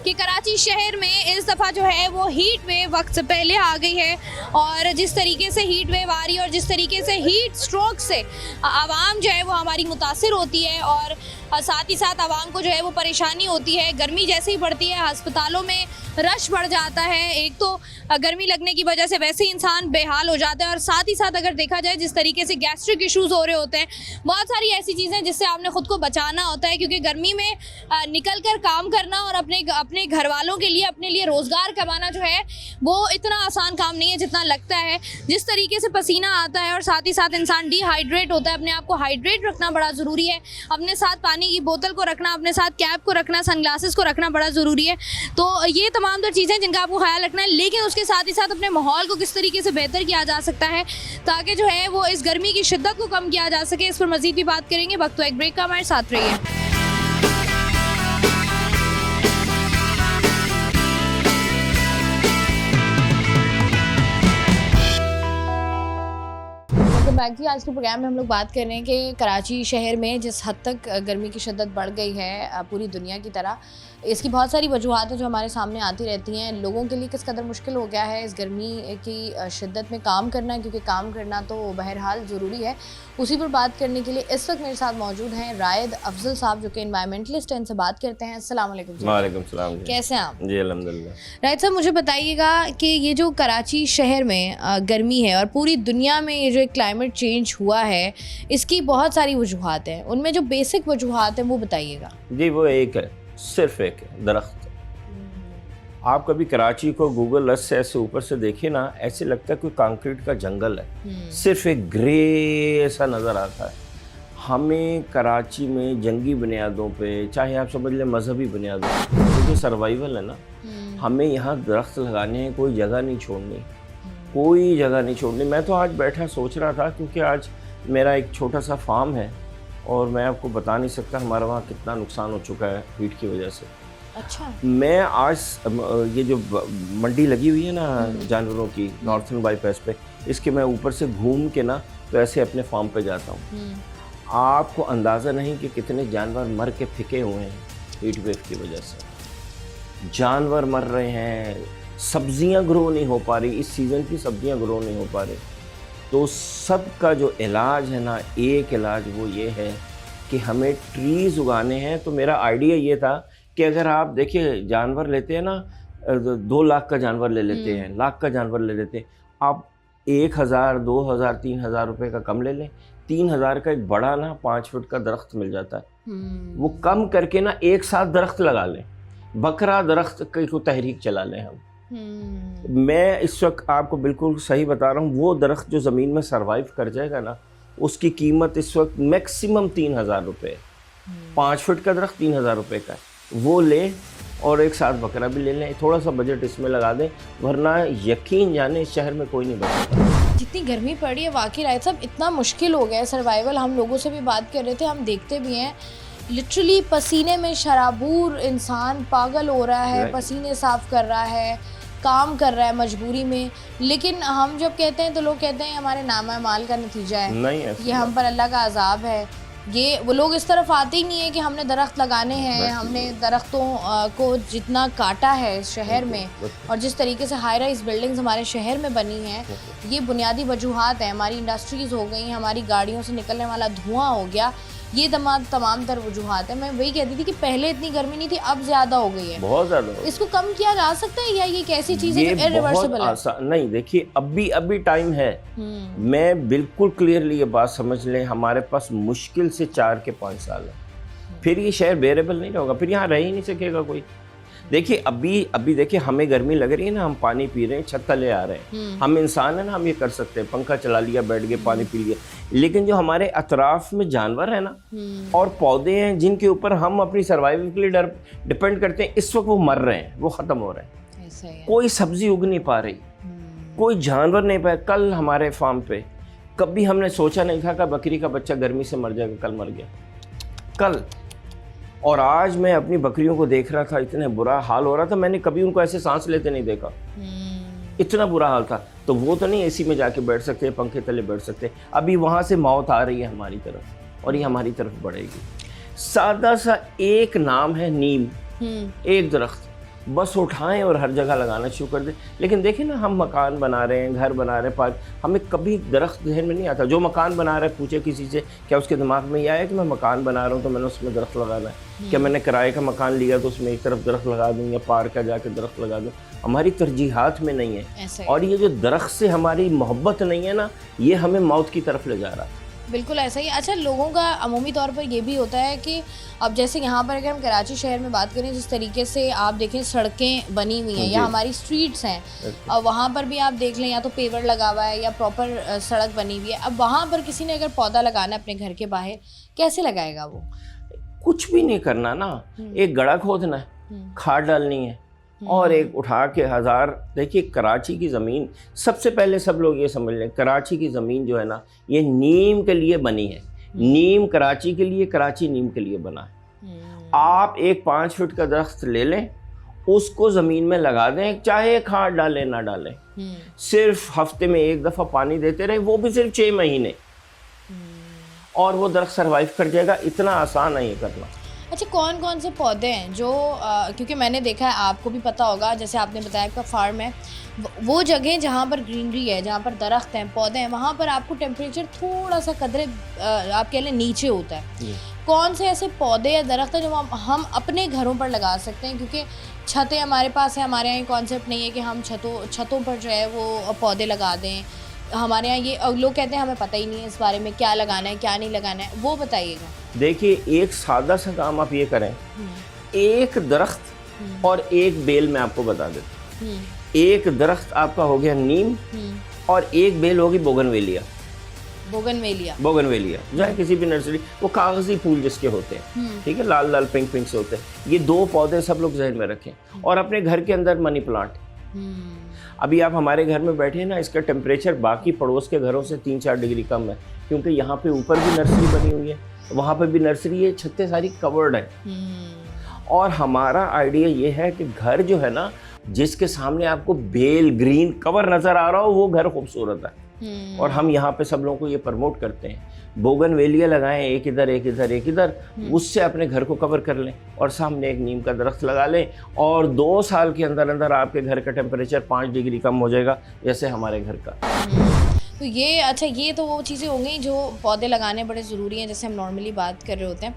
कि कराची शहर में इस दफ़ा जो है वो हीट वेव वक्त से पहले आ गई है, और जिस तरीके से हीट वेव आ रही है और जिस तरीके से हीट स्ट्रोक से आवाम जो है वो हमारी मुतासिर होती है, और साथ ही साथ आवाम को जो है वो परेशानी होती है। गर्मी जैसे ही बढ़ती है अस्पतालों में रश बढ़ जाता है। एक तो गर्मी लगने की वजह से वैसे ही इंसान बेहाल हो जाता है, और साथ ही साथ अगर देखा जाए जिस तरीके से गैस्ट्रिक इश्यूज़ हो रहे होते हैं, बहुत सारी ऐसी चीज़ें जिससे आपने ख़ुद को बचाना होता है, क्योंकि गर्मी में निकल कर काम करना और अपने घर वालों के लिए अपने लिए रोज़गार कमाना जो है वो इतना आसान काम नहीं है जितना लगता है। जिस तरीके से पसीना आता है और साथ ही साथ इंसान डिहाइड्रेट होता है, अपने आप को हाइड्रेट रखना बड़ा ज़रूरी है। अपने साथ पानी की बोतल को रखना, अपने साथ कैप को रखना, सनग्लासेस को रखना बड़ा ज़रूरी है। तो ये तमाम तर चीज़ें जिनका आपको ख्याल रखना है, लेकिन उसके साथ ही साथ अपने माहौल को किस तरीके से बेहतर किया जा सकता है ताकि जो है वो इस गर्मी की शिद्दत को कम किया जा सके, इस पर मज़ीद भी बात करेंगे। वक्त तो एक ब्रेक का, हमारे साथ रहिए। बैक जी, आज के प्रोग्राम में हम लोग बात कर रहे हैं कि कराची शहर में जिस हद तक गर्मी की शिद्दत बढ़ गई है पूरी दुनिया की तरह, इसकी बहुत सारी वजूहात हैं जो हमारे सामने आती रहती हैं। लोगों के लिए किस कदर मुश्किल हो गया है इस गर्मी की शिद्दत में काम करना, क्योंकि काम करना तो बहरहाल ज़रूरी है। उसी पर बात करने के लिए इस वक्त मेरे साथ मौजूद हैं रायद अफजल साहब, जो कि एनवायरमेंटलिस्ट हैं। इनसे बात करते हैं। अस्सलाम वालेकुम जी। वालेकुम सलाम। कैसे हैं आप? जी अल्हम्दुलिल्लाह। रायद साहब, मुझे बताइएगा कि ये जो कराची शहर में गर्मी है और पूरी दुनिया में ये जो एक क्लाइमेट चेंज हुआ है, इसकी बहुत सारी वजूहात हैं, उनमें जो बेसिक वजूहात हैं वो बताइएगा। जी वो एक है, सिर्फ एक है, दरख्त। आप कभी कराची को गूगल अर्थ से ऐसे ऊपर से देखिए ना, ऐसे लगता है कोई कंक्रीट का जंगल है, सिर्फ एक ग्रे ऐसा नज़र आता है। हमें कराची में जंगी बुनियादों पे, चाहे आप समझ लें मजहबी बुनियादों पे, क्योंकि सर्वाइवल है ना, हमें यहाँ दरख्त लगाने हैं, कोई जगह नहीं छोड़नी, कोई जगह नहीं छोड़नी। मैं तो आज बैठा सोच रहा था, क्योंकि आज मेरा एक छोटा सा फार्म है और मैं आपको बता नहीं सकता हमारा वहाँ कितना नुकसान हो चुका है हीट की वजह से। अच्छा। मैं आज ये जो मंडी लगी हुई है ना जानवरों की नॉर्थन बाईपास पे, इसके मैं ऊपर से घूम के ना तो ऐसे अपने फार्म पे जाता हूँ। आपको अंदाज़ा नहीं कि कितने जानवर मर के फिके हुए हैं हीट वेव की वजह से। जानवर मर रहे हैं, सब्जियां ग्रो नहीं हो पा रही, इस सीज़न की सब्जियां ग्रो नहीं हो पा रही। तो सब का जो इलाज है ना, एक इलाज वो ये है कि हमें ट्रीज़ उगाने हैं। तो मेरा आइडिया ये था कि अगर आप देखिए जानवर लेते हैं ना, 2 लाख का जानवर ले लेते हैं, लाख का जानवर ले लेते हैं, आप 1000, 2000, 3000 रुपये का कम ले लें, 3000 का एक बड़ा ना 5 फुट का दरख्त मिल जाता है। वो कम करके ना एक साथ दरख्त लगा लें, बकरा दरख्त को तहरीक चला लें हम। मैं इस वक्त आपको बिल्कुल सही बता रहा हूँ, वो दरख्त जो ज़मीन में सरवाइव कर जाएगा ना, उसकी कीमत इस वक्त मैक्सिमम 3000 रुपये। 5 फुट का दरख्त 3000 रुपये का है, वो लें और एक साथ बकरा भी ले लें। थोड़ा सा बजट इसमें लगा दें, वरना यकीन जाने इस शहर में कोई नहीं बचता। जितनी गर्मी पड़ी है वाकई रायद साहब, इतना मुश्किल हो गया है सर्वाइवल। हम लोगों से भी बात कर रहे थे, हम देखते भी हैं लिटरली पसीने में शराबूर इंसान पागल हो रहा है, पसीने साफ़ कर रहा है, काम कर रहा है मजबूरी में। लेकिन हम जब कहते हैं तो लोग कहते हैं हमारे नामा माल का नतीजा है, नहीं है, ये हम पर अल्लाह का अजाब है। ये वो लोग इस तरफ आते ही नहीं है कि हमने दरख्त लगाने हैं। हमने दरख्तों को जितना काटा है शहर में, और जिस तरीके से हाई राइज बिल्डिंग्स हमारे शहर में बनी हैं, ये बुनियादी वजूहात हैं। हमारी इंडस्ट्रीज़ हो गई, हमारी गाड़ियों से निकलने वाला धुआं हो गया, ये तमाम तर वजूहात है। मैं वही कहती थी कि पहले इतनी गर्मी नहीं थी, अब ज़्यादा हो गई है, बहुत ज़्यादा। इसको कम किया जा सकता है या ये कैसी चीज़ है जो इरिवर्सिबल है? नहीं, देखिए अभी टाइम है। मैं बिल्कुल क्लियरली ये बात समझ लें, हमारे पास मुश्किल से 4 के 5 साल है, फिर ये शहर बेरेबल नहीं होगा, फिर यहाँ रह ही नहीं सकेगा कोई। देखिए अभी देखिए हमें गर्मी लग रही है ना, हम पानी पी रहे हैं, छत तले आ रहे हैं, हम इंसान है ना, हम ये कर सकते हैं, पंखा चला लिया, बैठ गए, पानी पी लिया। लेकिन जो हमारे अतराफ में जानवर है ना और पौधे हैं जिनके ऊपर हम अपनी सर्वाइवल के लिए डिपेंड करते हैं, इस वक्त वो मर रहे हैं, वो ख़त्म हो रहे हैं। कोई सब्जी उग नहीं पा रही, कोई जानवर नहीं पाया। कल हमारे फार्म पे कभी हमने सोचा नहीं था कि बकरी का बच्चा गर्मी से मर जाएगा, कल मर गया, कल। और आज मैं अपनी बकरियों को देख रहा था, इतना बुरा हाल हो रहा था, मैंने कभी उनको ऐसे सांस लेते नहीं देखा, इतना बुरा हाल था। तो वो तो नहीं एसी में जाके बैठ सकते, पंखे तले बैठ सकते, अभी वहाँ से मौत आ रही है हमारी तरफ और ये हमारी तरफ बढ़ेगी। सादा सा एक नाम है नीम, एक दरख्त, बस उठाएं और हर जगह लगाना शुरू कर दें। लेकिन देखिए ना, हम मकान बना रहे हैं, घर बना रहे हैं, पार्क, हमें कभी दरख्त जहन में नहीं आता। जो मकान बना रहा है पूछे किसी से, क्या उसके दिमाग में ये आया कि मैं मकान बना रहा हूँ तो मैंने उसमें दरख्त लगाना है? क्या मैंने किराए का मकान लिया तो उसमें एक तरफ दरख्त लगा दूँ या पार्क का जाके दरख्त लगा दूँ? हमारी तरजीहात में नहीं है। और ये जो दरख्त से हमारी मोहब्बत नहीं है ना, ये हमें मौत की तरफ ले जा रहा है। बिल्कुल ऐसा ही। अच्छा, लोगों का अमूमी तौर पर ये भी होता है कि अब जैसे यहाँ पर अगर हम कराची शहर में बात करें, जिस तरीके से आप देखें सड़कें बनी हुई हैं या हमारी स्ट्रीट्स हैं, और वहाँ पर भी आप देख लें या तो पेवर लगा हुआ है या प्रॉपर सड़क बनी हुई है। अब वहाँ पर किसी ने अगर पौधा लगाना है अपने घर के बाहर, कैसे लगाएगा वो? कुछ भी नहीं करना ना, एक गड्ढा खोदना है, खाद डालनी है और एक उठा के 1000। देखिए कराची की ज़मीन, सबसे पहले सब लोग ये समझ लें, कराची की ज़मीन जो है ना, ये नीम के लिए बनी है। नीम कराची के लिए, कराची नीम के लिए बना है। आप एक 5 फीट का दरख्त ले लें, उसको ज़मीन में लगा दें, चाहे खाद डालें ना डालें, सिर्फ हफ्ते में एक दफ़ा पानी देते रहें, वो भी सिर्फ 6 महीने, और वो दरख्त सर्वाइव कर जाएगा। इतना आसान है ये करना। अच्छा, कौन कौन से पौधे हैं जो क्योंकि मैंने देखा है, आपको भी पता होगा, जैसे आपने बताया आपका फार्म है, वो जगह जहाँ पर ग्रीनरी है, जहाँ पर दरख्त हैं, पौधे हैं, वहाँ पर आपको टेम्परेचर थोड़ा सा कदरे आप कह लें नीचे होता है। कौन से ऐसे पौधे या दरख्त हैं जो हम अपने घरों पर लगा सकते हैं? क्योंकि छतें हमारे पास है, हमारे यहाँ कॉन्सेप्ट नहीं है कि हम छतों पर जो है वो पौधे लगा दें। हमारे यहाँ ये लोग कहते हैं हमें पता ही नहीं है इस बारे में, क्या लगाना है क्या नहीं लगाना है, वो बताइएगा। देखिए, एक सादा सा काम आप ये करें, एक दरख्त और एक बेल मैं आपको बता देता हूँ। एक दरख्त आपका हो गया नीम और एक बेल होगी बोगनवेलिया। बोगनवेलिया चाहे किसी भी नर्सरी, वो कागजी फूल जिसके होते हैं, ठीक है, लाल लाल पिंक पिंक से होते हैं। ये 2 पौधे सब लोग जहन में रखें। और अपने घर के अंदर मनी प्लांट। अभी आप हमारे घर में बैठे हैं ना, इसका टेम्परेचर बाकी पड़ोस के घरों से 3-4 डिग्री कम है, क्योंकि यहाँ पे ऊपर भी नर्सरी बनी हुई है, वहाँ पे भी नर्सरी है, छतें सारी कवर्ड है। और हमारा आइडिया ये है कि घर जो है ना, जिसके सामने आपको बेल ग्रीन कवर नज़र आ रहा हो, वो घर खूबसूरत है। और हम यहाँ पे सब लोगों को ये प्रमोट करते हैं, बोगनवेलिया लगाएं, एक इधर एक इधर एक इधर, उससे अपने घर को कवर कर लें और सामने एक नीम का दरख्त लगा लें, और 2 साल के अंदर अंदर आपके घर का टेम्परेचर 5 डिग्री कम हो जाएगा, जैसे हमारे घर का। तो ये अच्छा, ये तो वो चीज़ें हो गई जो पौधे लगाने बड़े ज़रूरी हैं, जैसे हम नॉर्मली बात कर रहे होते हैं।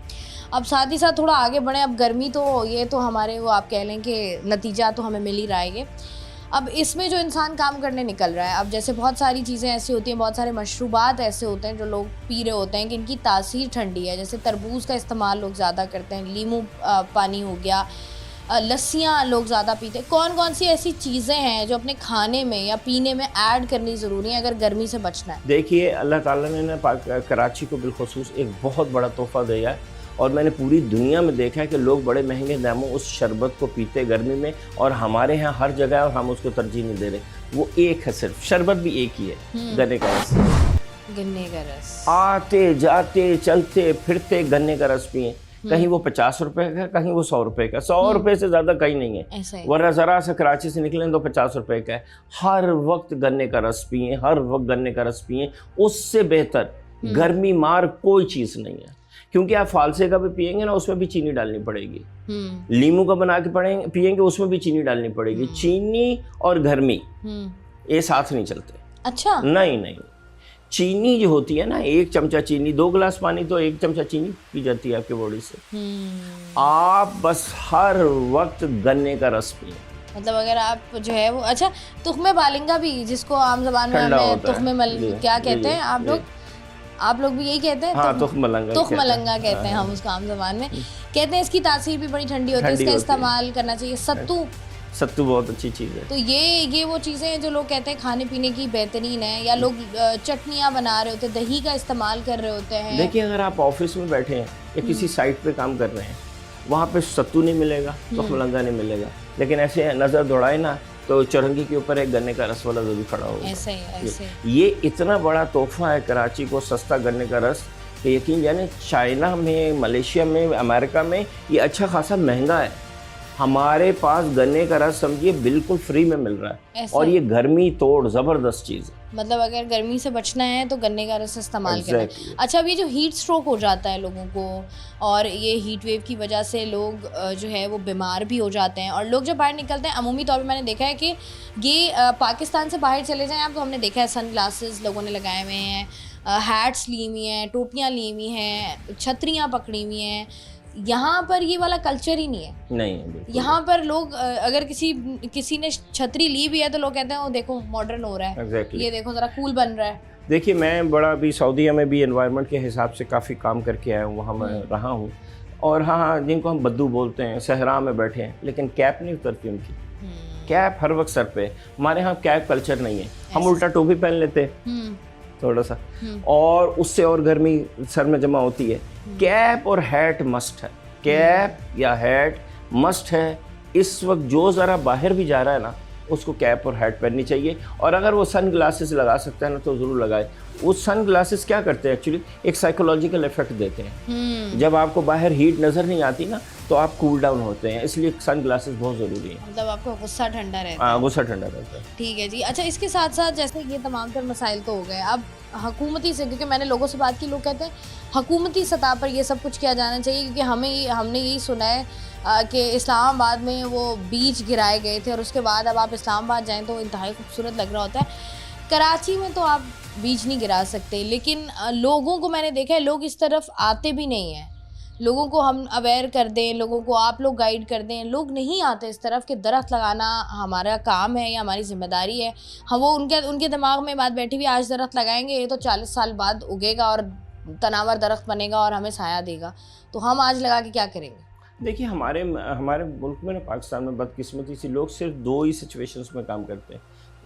अब साथ ही साथ थोड़ा आगे बढ़ें। अब गर्मी तो ये तो हमारे वो आप कह लें कि नतीजा तो हमें मिल ही रहा है ये। अब इसमें जो इंसान काम करने निकल रहा है, अब जैसे बहुत सारी चीज़ें ऐसी होती हैं, बहुत सारे मशरूबात ऐसे होते हैं जो लोग पी रहे होते हैं कि इनकी तासीर ठंडी है। जैसे तरबूज का इस्तेमाल लोग ज़्यादा करते हैं, लीमू पानी हो गया, लस्सियाँ लोग ज़्यादा पीते हैं। कौन कौन सी ऐसी चीज़ें हैं जो अपने खाने में या पीने में ऐड करनी ज़रूरी है अगर गर्मी से बचना है? देखिए, अल्लाह ताला ने कराची को बिलखुसूस एक बहुत बड़ा तोहफ़ा दिया है, और मैंने पूरी दुनिया में देखा है कि लोग बड़े महंगे दामों उस शरबत को पीते गर्मी में, और हमारे यहाँ हर जगह है और हम उसको तरजीह नहीं दे रहे। वो एक है, सिर्फ शरबत भी एक ही है, गन्ने का रस। गन्ने का रस, आते जाते चलते फिरते गन्ने का रस पिए। कहीं वो 50 रुपए का, कहीं वो 100 रुपए का। 100 रुपए से ज़्यादा कहीं नहीं है, वरना ज़रा से कराची से निकले तो 50 रुपए का है। हर वक्त गन्ने का रस पिए, हर वक्त गन्ने का रस पिए। उससे बेहतर गर्मी मार कोई चीज़ नहीं है, क्योंकि आप फालसे का भी पिएंगे ना, उसमें भी चीनी डालनी पड़ेगी। लीमू का बना के पिएंगे, उसमें भी चीनी डालनी पड़ेगी। चीनी और गर्मी ये साथ नहीं चलते। अच्छा, नहीं, चीनी जो होती है ना, 1 चमचा चीनी, 2 गिलास पानी तो 1 चमचा चीनी पी जाती है आपके बॉडी से। आप बस हर वक्त गन्ने का रस पिए। मतलब अगर आप जो है वो, अच्छा, तुख्मे बालिंगा भी, जिसको आम ज़बान में हमें तुख्मे क्या कहते हैं आप लोग भी यही कहते हैं? हाँ, तुख्मलंगा कहते हैं हम उसको आम ज़बान में। कहते हैं इसकी तासीर भी बड़ी ठंडी होती है, इसका इस्तेमाल करना चाहिए। सत्तू बहुत अच्छी चीज़ है। तो ये वो चीज़ें हैं जो लोग कहते हैं खाने पीने की बेहतरीन है, या लोग चटनियाँ बना रहे होते हैं, दही का इस्तेमाल कर रहे होते हैं। देखिए, अगर आप ऑफिस में बैठे हैं या किसी साइट पे काम कर रहे हैं, वहाँ पे सत्तू नहीं मिलेगा, तुख्मलंगा नहीं मिलेगा, लेकिन ऐसे नज़र दौड़ाए ना तो चौरंगी के ऊपर एक गन्ने का रस वाला जरूर खड़ा होगा। ऐसे ये इतना बड़ा तोहफा है कराची को, सस्ता गन्ने का रस, कि यकीन जाने चाइना में, मलेशिया में, अमेरिका में ये अच्छा खासा महंगा है। हमारे पास गन्ने का रस समझिए बिल्कुल फ्री में मिल रहा है, ऐसा और है। ये गर्मी तोड़ ज़बरदस्त चीज़ है। मतलब अगर गर्मी से बचना है तो गन्ने का रस इस्तेमाल करना है। Exactly. अच्छा, अब ये जो हीट स्ट्रोक हो जाता है लोगों को, और ये हीट वेव की वजह से लोग जो है वो बीमार भी हो जाते हैं, और लोग जब बाहर निकलते हैं, अमूमी तौर पे मैंने देखा है कि ये पाकिस्तान से बाहर चले जाएं आप तो हमने देखा है सन ग्लासेस लोगों ने लगाए हुए हैं, हैट्स ली हुई हैं, टोपियाँ ली हुई हैं, छतरियाँ पकड़ी हुई हैं। यहाँ पर ये वाला कल्चर ही नहीं है। नहीं है बिल्कुल। यहाँ पर लोग अगर किसी ने छतरी ली भी है तो लोग कहते हैं वो देखो मॉडर्न हो रहा है, Exactly. ये देखो ज़रा कूल बन रहा है। देखिए, मैं बड़ा अभी सऊदीया में भी एनवायरनमेंट के हिसाब से काफ़ी काम करके आया हूँ, वहाँ मैं रहा हूँ। और हाँ, जिनको हम बद्दू बोलते हैं, सहरा में बैठे हैं, लेकिन कैप नहीं उतरती उनकी। कैप हर वक्त सर पे। हमारे यहाँ कैप कल्चर नहीं है, हम उल्टा टोपी पहन लेते हैं थोड़ा सा, और उससे और गर्मी सर में जमा होती है। कैप और हैट मस्ट है, कैप या हैट मस्ट है। इस वक्त जो ज़रा बाहर भी जा रहा है ना, उसको कैप और हैट पहननी चाहिए, और अगर वो सन ग्लासेस लगा सकता है ना तो ज़रूर लगाए। वो सन ग्लासेस क्या करते हैं एक्चुअली, एक साइकोलॉजिकल इफेक्ट देते हैं। जब आपको बाहर हीट नज़र नहीं आती ना तो आप कूल डाउन होते हैं, इसलिए सन ग्लासेस बहुत ज़रूरी है। मतलब आपका गुस्सा ठंडा रहता है। हाँ, गुस्सा ठंडा रहता है। ठीक है जी। अच्छा, इसके साथ साथ जैसे ये तमाम तर मसाइल तो हो गए, अब हुकूमती से, क्योंकि मैंने लोगों से बात की, लोग कहते हैं हुकूमती सतह पर ये सब कुछ किया जाना चाहिए, क्योंकि हमने यही सुना है कि इस्लामाबाद में वो बीज गिराए गए थे, और उसके बाद अब आप इस्लामाबाद जाएं तो इंतहाई खूबसूरत लग रहा होता है। कराची में तो आप बीज नहीं गिरा सकते, लेकिन लोगों को मैंने देखा है, लोग इस तरफ आते भी नहीं हैं। लोगों को हम अवेयर कर दें, लोगों को आप लोग गाइड कर दें, लोग नहीं आते इस तरफ कि दरख्त लगाना हमारा काम है या हमारी जिम्मेदारी है। हम वो उनके दिमाग में बात बैठी हुई, आज दरख्त लगाएंगे ये तो 40 साल बाद उगेगा और तनावर दरख्त बनेगा और हमें साया देगा, तो हम आज लगा के क्या करेंगे। देखिए, हमारे मुल्क में ना, पाकिस्तान में बदकिस्मती से लोग सिर्फ दो ही सिचुएशंस में काम करते हैं,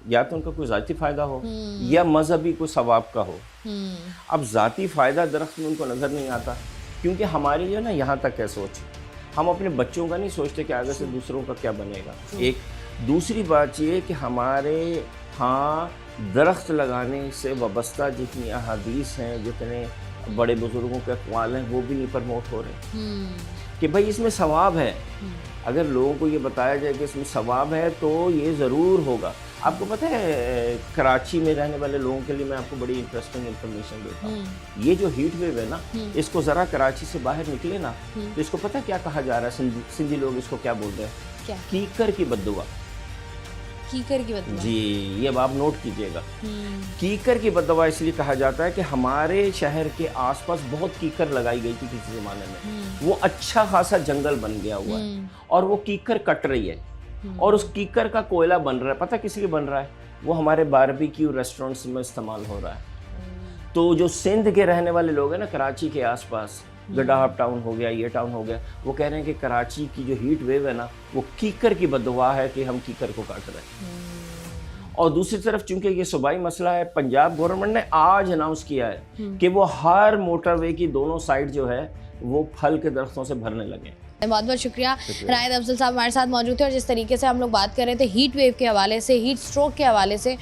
या तो उनका कोई ज़ाती फ़ायदा हो या मजहबी कोई सवाब का हो। अब ज़ाती फ़ायदा दरख्त में उनको नज़र नहीं आता, क्योंकि हमारी जो है ना यहाँ तक है सोच, हम अपने बच्चों का नहीं सोचते कि आगे से दूसरों का क्या बनेगा। एक दूसरी बात ये कि हमारे यहाँ दरख्त लगाने से वाबस्ता जितनी अहादीस हैं, जितने बड़े बुज़ुर्गों के अक़वाल हैं, वो भी नहीं प्रमोट हो रहे कि भाई इसमें सवाब है। अगर लोगों को ये बताया जाए कि इसमें सवाब है तो ये ज़रूर होगा। आपको पता है, कराची में रहने वाले लोगों के लिए मैं आपको बड़ी इंटरेस्टिंग इन्फॉर्मेशन देता हूँ। ये जो हीट वेव है ना, इसको ज़रा कराची से बाहर निकले ना तो इसको पता क्या कहा जा रहा है, सिंधी लोग इसको क्या बोल रहे हैं, क्या? कीकर की बद्दुआ। कीकर की बददुआ जी, ये अब आप नोट कीजिएगा। कीकर की बददुआ इसलिए कहा जाता है कि हमारे शहर के आसपास बहुत कीकर लगाई गई थी किसी ज़माने में, वो अच्छा खासा जंगल बन गया हुआ है और वो कीकर कट रही है, और उस कीकर का कोयला बन रहा है। पता किस लिए बन रहा है? वो हमारे बारबेक्यू रेस्टोरेंट्स में इस्तेमाल हो रहा है। तो जो सिंध के रहने वाले लोग हैं ना, कराची के आसपास, गडाहब टाउन हो गया, ये टाउन हो गया, वो कह रहे हैं कि कराची की जो हीट वेव है ना, वो कीकर की बददुआ है कि हम कीकर को काट रहे हैं। और दूसरी तरफ चूंकि ये सूबाई मसला है, पंजाब गवर्नमेंट ने आज अनाउंस किया है कि वो हर मोटरवे की दोनों साइड जो है वो फल के दरख्तों से भरने लगे। बहुत बहुत शुक्रिया। रायद अफजल साहब हमारे साथ मौजूद थे, और जिस तरीके से हम लोग बात कर रहे थे हीट वेव के हवाले से, हीट स्ट्रोक के हवाले से,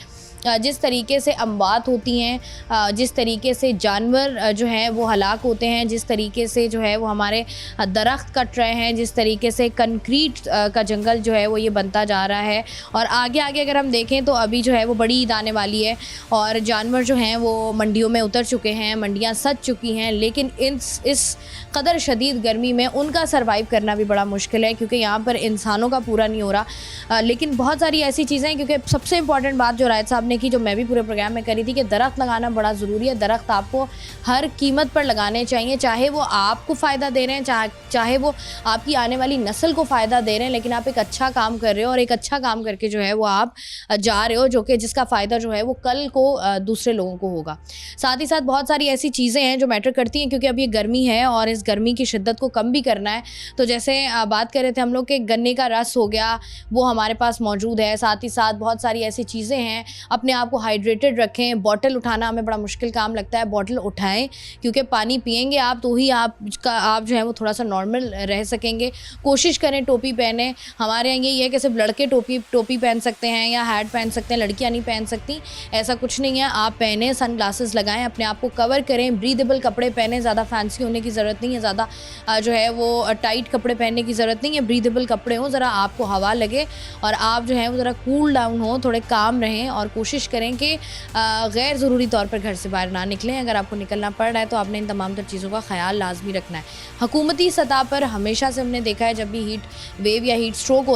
जिस तरीके से अमवात होती हैं, जिस तरीके से जानवर जो हैं वो हलाक होते हैं, जिस तरीके से जो है वो हमारे दरख्त कट रहे हैं, जिस तरीके से कंक्रीट का जंगल जो है वो ये बनता जा रहा है, और आगे आगे अगर हम देखें तो अभी जो है वो बड़ी ईद आने वाली है और जानवर जो हैं वो मंडियों में उतर चुके हैं, मंडियाँ सज चुकी हैं, लेकिन इस कदर शदीद गर्मी में उनका सर्वाइव करना भी बड़ा मुश्किल है, क्योंकि यहाँ पर इंसानों का पूरा नहीं हो रहा। लेकिन बहुत सारी ऐसी चीज़ें हैं, क्योंकि सबसे इंपॉर्टेंट बात जो रायद साहब की, जो मैं भी पूरे प्रोग्राम में करी थी, कि दरख्त लगाना बड़ा ज़रूरी है। दरख्त आपको हर कीमत पर लगाने चाहिए, चाहे वो आपको फ़ायदा दे रहे हैं, चाहे वो आपकी आने वाली नस्ल को फ़ायदा दे रहे हैं, लेकिन आप एक अच्छा काम कर रहे हो और एक अच्छा काम करके जो है वो आप जा रहे हो, जो कि जिसका फ़ायदा जो है वो कल को दूसरे लोगों को होगा। साथ ही साथ बहुत सारी ऐसी चीज़ें हैं जो मैटर करती हैं, क्योंकि अब ये गर्मी है और इस गर्मी की शिद्दत को कम भी करना है। तो जैसे बात कर रहे थे हम लोग कि गन्ने का रस हो गया, वो हमारे पास मौजूद है। साथ ही साथ बहुत सारी ऐसी चीज़ें हैं, अपने आप को हाइड्रेटेड रखें। बॉटल उठाना हमें बड़ा मुश्किल काम लगता है, बॉटल उठाएं क्योंकि पानी पिएंगे आप तो ही आप जो है वो थोड़ा सा नॉर्मल रह सकेंगे। कोशिश करें टोपी पहने। हमारे यहाँ ये है कि सिर्फ लड़के टोपी पहन सकते हैं या हैट पहन सकते हैं, लड़कियाँ नहीं पहन सकती, ऐसा कुछ नहीं है। आप पहने, सन ग्लासेस लगाएं, अपने आप को कवर करें, ब्रीदेबल कपड़े पहने, ज़्यादा फैंसी होने की ज़रूरत नहीं है, ज़्यादा जो है वो टाइट कपड़े पहनने की ज़रूरत नहीं है। ब्रीदेबल कपड़े हों, ज़रा आपको हवा लगे और आप जो है वो ज़रा कूल डाउन हो, थोड़े काम रहें और कोशिश करें कि गैर ज़रूरी तौर पर घर से बाहर ना निकलें। अगर आपको निकलना पड़ रहा है तो आपने इन तमाम तर चीज़ों का ख्याल लाजमी रखना है। हुकूमती सतह पर हमेशा से हमने देखा है जब भी हीट वेव या हीट स्ट्रोक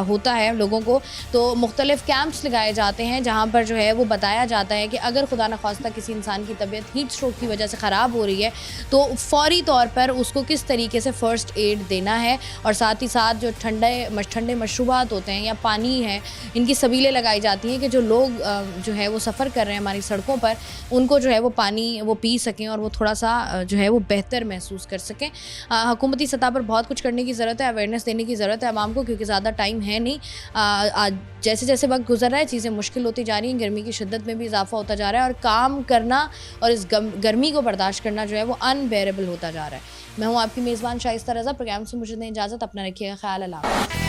होता है लोगों को तो मुख्तलिफ कैंप्स लगाए जाते हैं जहाँ पर जो है वो बताया जाता है कि अगर खुदा न खास्ता किसी इंसान की तबीयत हीट स्ट्रोक की वजह से ख़राब हो रही है तो फ़ौरी तौर पर उसको किस तरीके से फ़र्स्ट एड देना है और साथ ही साथ जो ठंडे मशरूबात होते हैं या पानी है, इनकी सबीलें लगाई जाती हैं कि जो लोग जो है वो सफ़र कर रहे हैं हमारी सड़कों पर, उनको जो है वो पानी वो पी सकें और वो थोड़ा सा जो है वो बेहतर महसूस कर सकें। हुकूमती सतह पर बहुत कुछ करने की ज़रूरत है, अवेयरनेस देने की ज़रूरत है आवाम को, क्योंकि ज़्यादा टाइम है नहीं। जैसे जैसे वक्त गुजर रहा है चीज़ें मुश्किल होती जा रही हैं, गर्मी की शिद्दत में भी इजाफा होता जा रहा है और काम करना और इस गर्मी को बर्दाश्त करना जो है वो अनबेरेबल होता जा रहा है। मैं हूँ आपकी मेज़बान शाइस्ता रज़ा। प्रोग्राम से मुझे दें इजाज़त, अपना रखिएगा ख्याल। अल्लाह।